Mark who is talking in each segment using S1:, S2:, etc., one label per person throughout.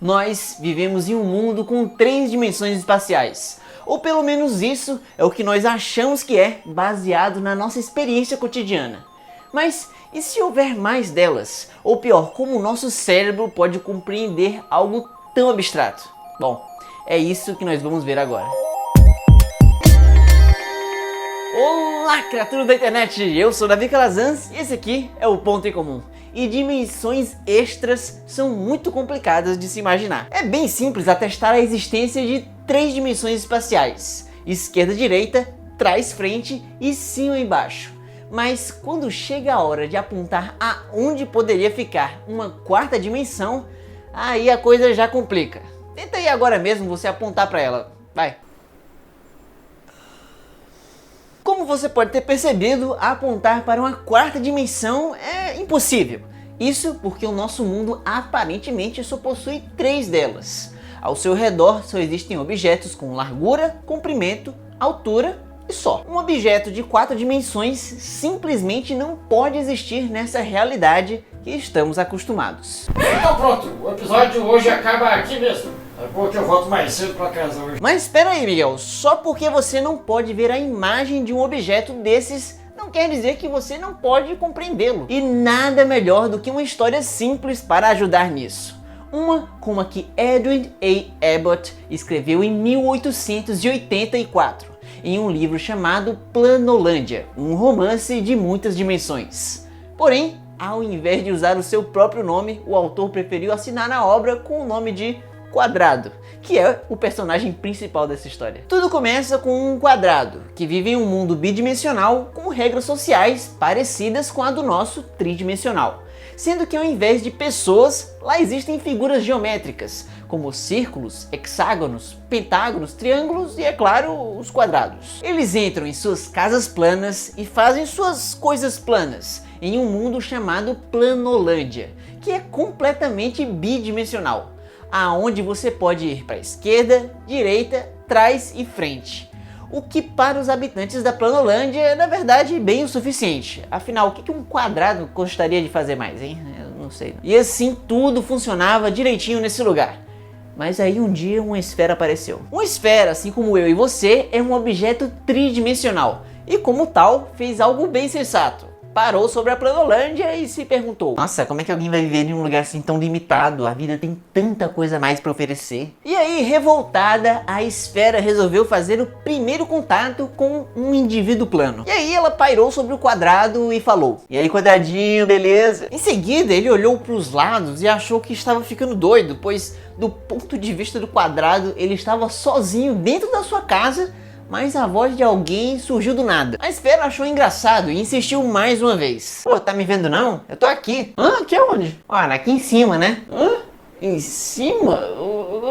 S1: Nós vivemos em um mundo com 3 dimensões espaciais. Ou pelo menos isso é o que nós achamos que é, baseado na nossa experiência cotidiana. Mas e se houver mais delas? Ou pior, como o nosso cérebro pode compreender algo tão abstrato? Bom, é isso que nós vamos ver agora. Olá, criaturas da internet! Eu sou Davi Calazans e esse aqui é o Ponto em Comum. E dimensões extras são muito complicadas de se imaginar. É bem simples atestar a existência de 3 dimensões espaciais: esquerda, direita, trás, frente e cima e embaixo. Mas quando chega a hora de apontar aonde poderia ficar uma 4ª dimensão, aí a coisa já complica. Tenta aí agora mesmo você apontar para ela. Vai! Como você pode ter percebido, apontar para uma 4ª dimensão é impossível. Isso porque o nosso mundo aparentemente só possui 3 delas. Ao seu redor só existem objetos com largura, comprimento, altura e só. Um objeto de 4 dimensões simplesmente não pode existir nessa realidade que estamos acostumados.
S2: Então pronto, o episódio de hoje acaba aqui mesmo. É porque eu volto mais cedo pra casa hoje.
S1: Mas espera aí, Miguel, só porque você não pode ver a imagem de um objeto desses não quer dizer que você não pode compreendê-lo. E nada melhor do que uma história simples para ajudar nisso. Uma como a que Edwin A. Abbott escreveu em 1884, em um livro chamado Planolândia, um romance de muitas dimensões. Porém, ao invés de usar o seu próprio nome, o autor preferiu assinar a obra com o nome de Quadrado, que é o personagem principal dessa história. Tudo começa com um quadrado, que vive em um mundo bidimensional com regras sociais parecidas com a do nosso tridimensional. Sendo que ao invés de pessoas, lá existem figuras geométricas, como círculos, hexágonos, pentágonos, triângulos e, é claro, os quadrados. Eles entram em suas casas planas e fazem suas coisas planas, em um mundo chamado Planolândia, que é completamente bidimensional, aonde você pode ir para a esquerda, direita, trás e frente. O que para os habitantes da Planolândia é, na verdade, bem o suficiente. Afinal, o que um quadrado gostaria de fazer mais, hein? Eu não sei. E assim tudo funcionava direitinho nesse lugar. Mas aí um dia uma esfera apareceu. Uma esfera, assim como eu e você, é um objeto tridimensional. E como tal, fez algo bem sensato. Parou sobre a Planolândia e se perguntou: nossa, como é que alguém vai viver em um lugar assim tão limitado? A vida tem tanta coisa a mais para oferecer. E aí, revoltada, a esfera resolveu fazer o primeiro contato com um indivíduo plano. E aí ela pairou sobre o quadrado e falou: e aí, quadradinho, beleza? Em seguida, ele olhou para os lados e achou que estava ficando doido, pois do ponto de vista do quadrado, ele estava sozinho dentro da sua casa, mas a voz de alguém surgiu do nada. A esfera achou engraçado e insistiu mais uma vez. Pô, tá me vendo não? Eu tô aqui. Aqui aonde? Olha, aqui em cima, né? Em cima?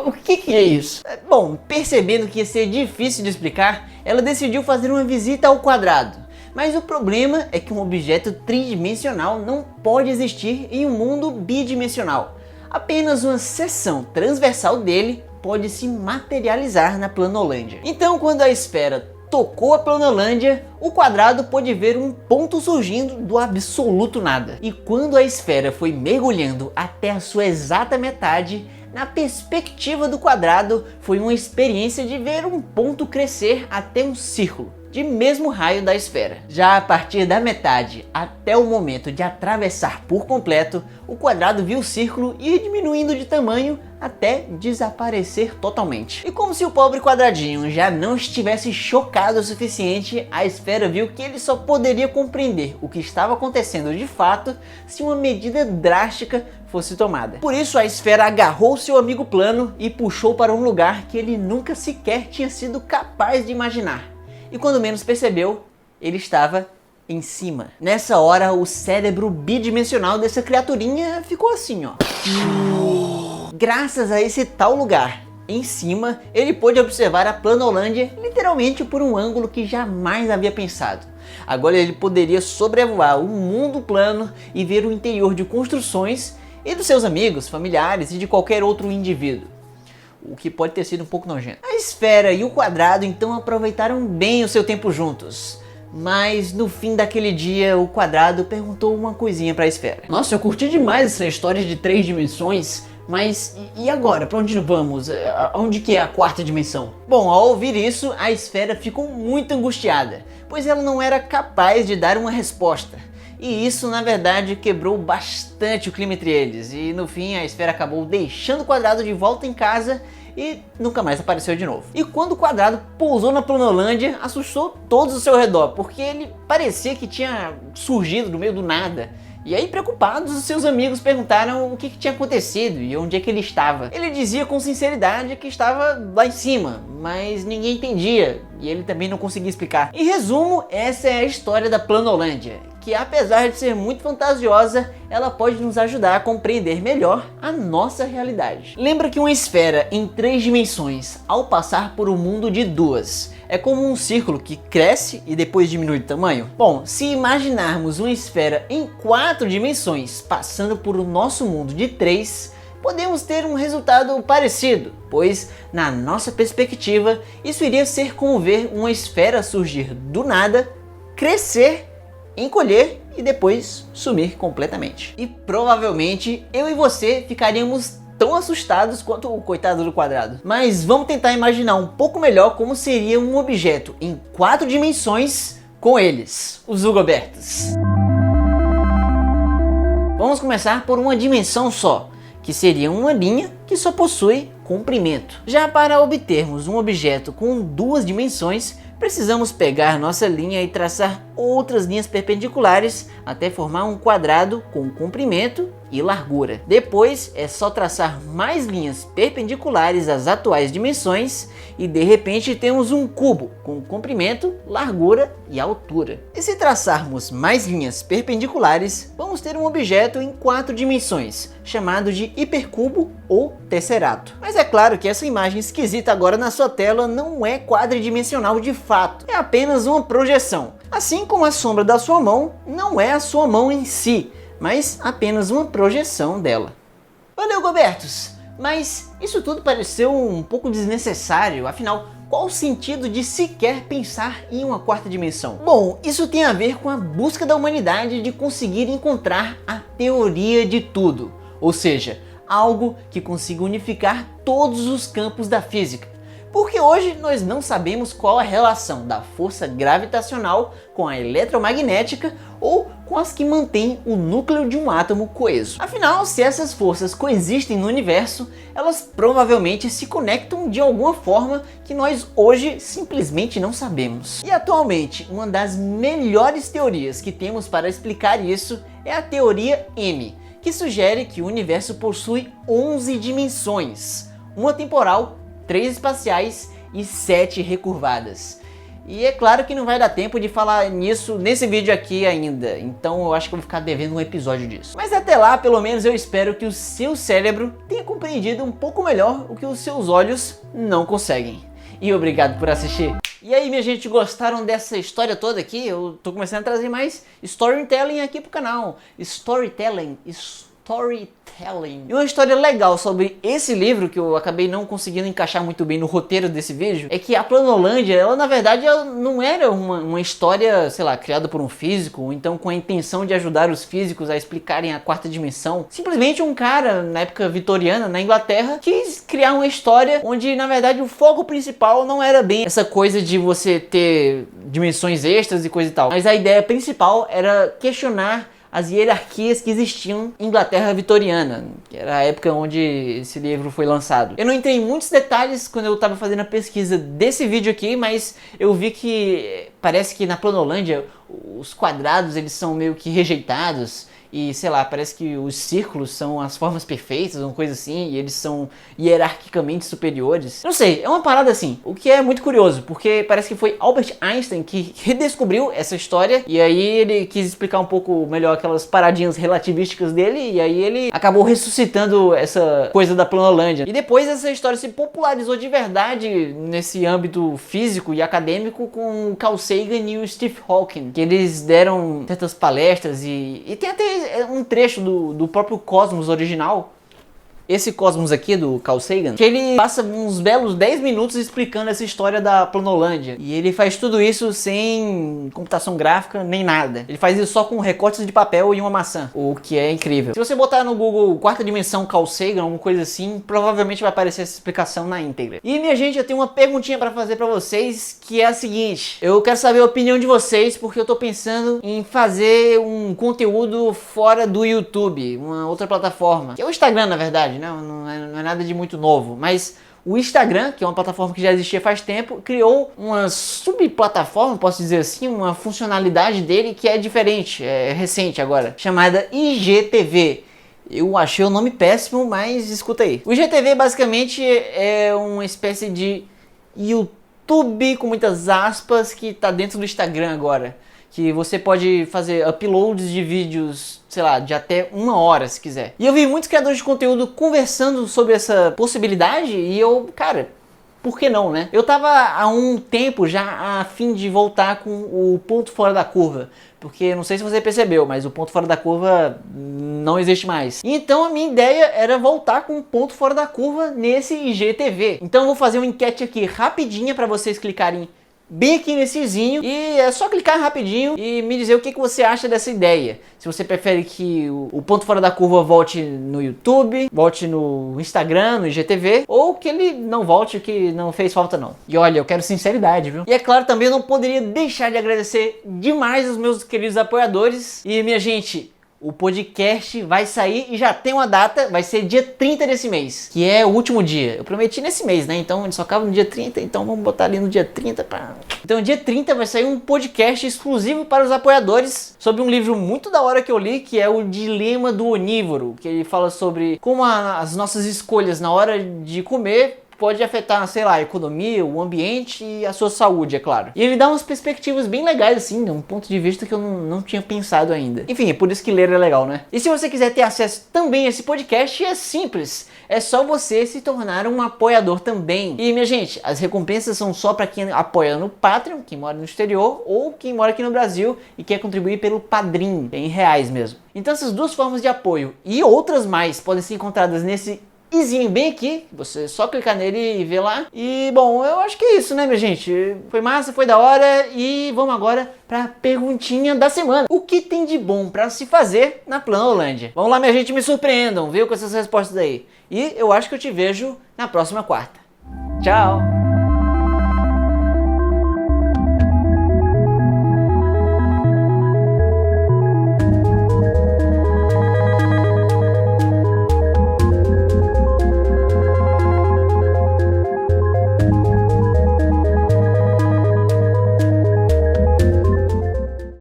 S1: O que é isso? Bom, percebendo que ia ser difícil de explicar, ela decidiu fazer uma visita ao quadrado. Mas o problema é que um objeto tridimensional não pode existir em um mundo bidimensional. Apenas uma seção transversal dele pode se materializar na Planolândia. Então, quando a esfera tocou a Planolândia, o quadrado pôde ver um ponto surgindo do absoluto nada. E quando a esfera foi mergulhando até a sua exata metade, na perspectiva do quadrado, foi uma experiência de ver um ponto crescer até um círculo, de mesmo raio da esfera. Já a partir da metade até o momento de atravessar por completo, o quadrado viu o círculo ir diminuindo de tamanho até desaparecer totalmente. E como se o pobre quadradinho já não estivesse chocado o suficiente, a esfera viu que ele só poderia compreender o que estava acontecendo de fato se uma medida drástica fosse tomada. Por isso a esfera agarrou seu amigo plano e puxou para um lugar que ele nunca sequer tinha sido capaz de imaginar. E quando menos percebeu, ele estava em cima. Nessa hora, o cérebro bidimensional dessa criaturinha ficou assim, ó. Graças a esse tal lugar, em cima, ele pôde observar a Planolândia literalmente por um ângulo que jamais havia pensado. Agora ele poderia sobrevoar o mundo plano e ver o interior de construções e dos seus amigos, familiares e de qualquer outro indivíduo. O que pode ter sido um pouco nojento. A esfera e o quadrado então aproveitaram bem o seu tempo juntos. Mas no fim daquele dia, o quadrado perguntou uma coisinha para a esfera. Nossa, eu curti demais essa história de 3 dimensões, Mas e agora? Pra onde vamos? Onde que é a quarta dimensão? Bom, ao ouvir isso, a esfera ficou muito angustiada, pois ela não era capaz de dar uma resposta. E isso, na verdade, quebrou bastante o clima entre eles. E no fim, a esfera acabou deixando o quadrado de volta em casa e nunca mais apareceu de novo. E quando o quadrado pousou na Planolândia, assustou todos ao seu redor, porque ele parecia que tinha surgido do meio do nada. E aí, preocupados, os seus amigos perguntaram o que tinha acontecido e onde é que ele estava. Ele dizia com sinceridade que estava lá em cima, mas ninguém entendia e ele também não conseguia explicar. Em resumo, essa é a história da Planolândia, que apesar de ser muito fantasiosa, ela pode nos ajudar a compreender melhor a nossa realidade. Lembra que uma esfera em 3 dimensões, ao passar por um mundo de 2, é como um círculo que cresce e depois diminui de tamanho? Bom, se imaginarmos uma esfera em 4 dimensões passando por o nosso mundo de 3, podemos ter um resultado parecido, pois, na nossa perspectiva, isso iria ser como ver uma esfera surgir do nada, crescer, encolher e depois sumir completamente. E provavelmente eu e você ficaríamos tão assustados quanto o coitado do quadrado. Mas vamos tentar imaginar um pouco melhor como seria um objeto em 4 dimensões com eles, os Hugobertos. Vamos começar por uma dimensão só, que seria uma linha que só possui comprimento. Já para obtermos um objeto com 2 dimensões, precisamos pegar nossa linha e traçar outras linhas perpendiculares até formar um quadrado com comprimento e largura. Depois é só traçar mais linhas perpendiculares às atuais dimensões e de repente temos um cubo com comprimento, largura e altura. E se traçarmos mais linhas perpendiculares, vamos ter um objeto em 4 dimensões, chamado de hipercubo ou tesserato. Mas é claro que essa imagem esquisita agora na sua tela não é quadridimensional de fato, é apenas uma projeção. Assim como a sombra da sua mão não é a sua mão em si, mas apenas uma projeção dela. Valeu, Gobertos! Mas isso tudo pareceu um pouco desnecessário, afinal, qual o sentido de sequer pensar em uma quarta dimensão? Bom, isso tem a ver com a busca da humanidade de conseguir encontrar a teoria de tudo, ou seja, algo que consiga unificar todos os campos da física. Porque hoje nós não sabemos qual a relação da força gravitacional com a eletromagnética ou com as que mantêm o núcleo de um átomo coeso. Afinal, se essas forças coexistem no universo, elas provavelmente se conectam de alguma forma que nós hoje simplesmente não sabemos. E atualmente, uma das melhores teorias que temos para explicar isso é a teoria M, que sugere que o universo possui 11 dimensões, uma temporal, 3 espaciais e 7 recurvadas. E é claro que não vai dar tempo de falar nisso nesse vídeo aqui ainda, então eu acho que eu vou ficar devendo um episódio disso. Mas até lá, pelo menos eu espero que o seu cérebro tenha compreendido um pouco melhor o que os seus olhos não conseguem. E obrigado por assistir. E aí, minha gente, gostaram dessa história toda aqui? Eu tô começando a trazer mais storytelling aqui pro canal. Storytelling. E uma história legal sobre esse livro, que eu acabei não conseguindo encaixar muito bem no roteiro desse vídeo, é que a Planolândia, ela na verdade ela não era uma história, sei lá, criada por um físico, ou então com a intenção de ajudar os físicos a explicarem a quarta dimensão. Simplesmente um cara, na época vitoriana, na Inglaterra, quis criar uma história onde na verdade o foco principal não era bem essa coisa de você ter dimensões extras e coisa e tal, mas a ideia principal era questionar as hierarquias que existiam em Inglaterra vitoriana, que era a época onde esse livro foi lançado. Eu não entrei em muitos detalhes quando eu estava fazendo a pesquisa desse vídeo aqui, mas eu vi que parece que na Planolândia os quadrados eles são meio que rejeitados e sei lá, parece que os círculos são as formas perfeitas, uma coisa assim, e eles são hierarquicamente superiores. Não sei, é uma parada assim, o que é muito curioso, porque parece que foi Albert Einstein que redescobriu essa história, e aí ele quis explicar um pouco melhor aquelas paradinhas relativísticas dele, e aí ele acabou ressuscitando essa coisa da Planolândia. E depois essa história se popularizou de verdade nesse âmbito físico e acadêmico com o Carl Sagan e o Steve Hawking, que eles deram certas palestras e tem até um trecho do próprio Cosmos original. esse Cosmos aqui do Carl Sagan, que ele passa uns belos 10 minutos explicando essa história da Planolândia. E ele faz tudo isso sem computação gráfica nem nada. Ele faz isso só com recortes de papel e uma maçã, o que é incrível. Se você botar no Google quarta dimensão Carl Sagan, alguma coisa assim, provavelmente vai aparecer essa explicação na íntegra. E minha gente, eu tenho uma perguntinha pra fazer pra vocês, que é a seguinte: eu quero saber a opinião de vocês, porque eu tô pensando em fazer um conteúdo fora do YouTube, uma outra plataforma, que é o Instagram, na verdade, né? Não é nada de muito novo, mas o Instagram, que é uma plataforma que já existia faz tempo, criou uma subplataforma, posso dizer assim, uma funcionalidade dele que é diferente, é recente agora, chamada IGTV. Eu achei o nome péssimo, mas escuta aí. O IGTV basicamente é uma espécie de YouTube, com muitas aspas, que tá dentro do Instagram agora. Que você pode fazer uploads de vídeos, sei lá, de até 1 hora, se quiser. E eu vi muitos criadores de conteúdo conversando sobre essa possibilidade e eu, cara, por que não, né? Eu tava há um tempo já a fim de voltar com o ponto fora da curva. Porque não sei se você percebeu, mas o ponto fora da curva não existe mais. Então a minha ideia era voltar com o ponto fora da curva nesse IGTV. Então eu vou fazer uma enquete aqui rapidinha para vocês clicarem bem aqui nessezinho, e é só clicar rapidinho e me dizer o que você acha dessa ideia. Se você prefere que o ponto fora da curva volte no YouTube, volte no Instagram, no IGTV, ou que ele não volte, que não fez falta não. E olha, eu quero sinceridade, viu? E é claro, também eu não poderia deixar de agradecer demais os meus queridos apoiadores. E minha gente, o podcast vai sair e já tem uma data, vai ser dia 30 desse mês, que é o último dia. Eu prometi nesse mês, né? Então ele só acaba no dia 30, então vamos botar ali no dia 30 pra... Então dia 30 vai sair um podcast exclusivo para os apoiadores sobre um livro muito da hora que eu li, que é o Dilema do Onívoro, que ele fala sobre como as nossas escolhas na hora de comer pode afetar, sei lá, a economia, o ambiente e a sua saúde, é claro. E ele dá umas perspectivas bem legais, assim, um ponto de vista que eu não tinha pensado ainda. Enfim, é por isso que ler é legal, né? E se você quiser ter acesso também a esse podcast, é simples. É só você se tornar um apoiador também. E, minha gente, as recompensas são só para quem apoia no Patreon, quem mora no exterior, ou quem mora aqui no Brasil e quer contribuir pelo Padrim, em reais mesmo. Então essas duas formas de apoio e outras mais podem ser encontradas nesse izinho bem aqui, você só clicar nele e ver lá. E bom, eu acho que é isso, né, minha gente? Foi massa, foi da hora e vamos agora pra perguntinha da semana. O que tem de bom pra se fazer na Planolândia? Vamos lá, minha gente, me surpreendam, viu, com essas respostas aí. E eu acho que eu te vejo na próxima quarta. Tchau!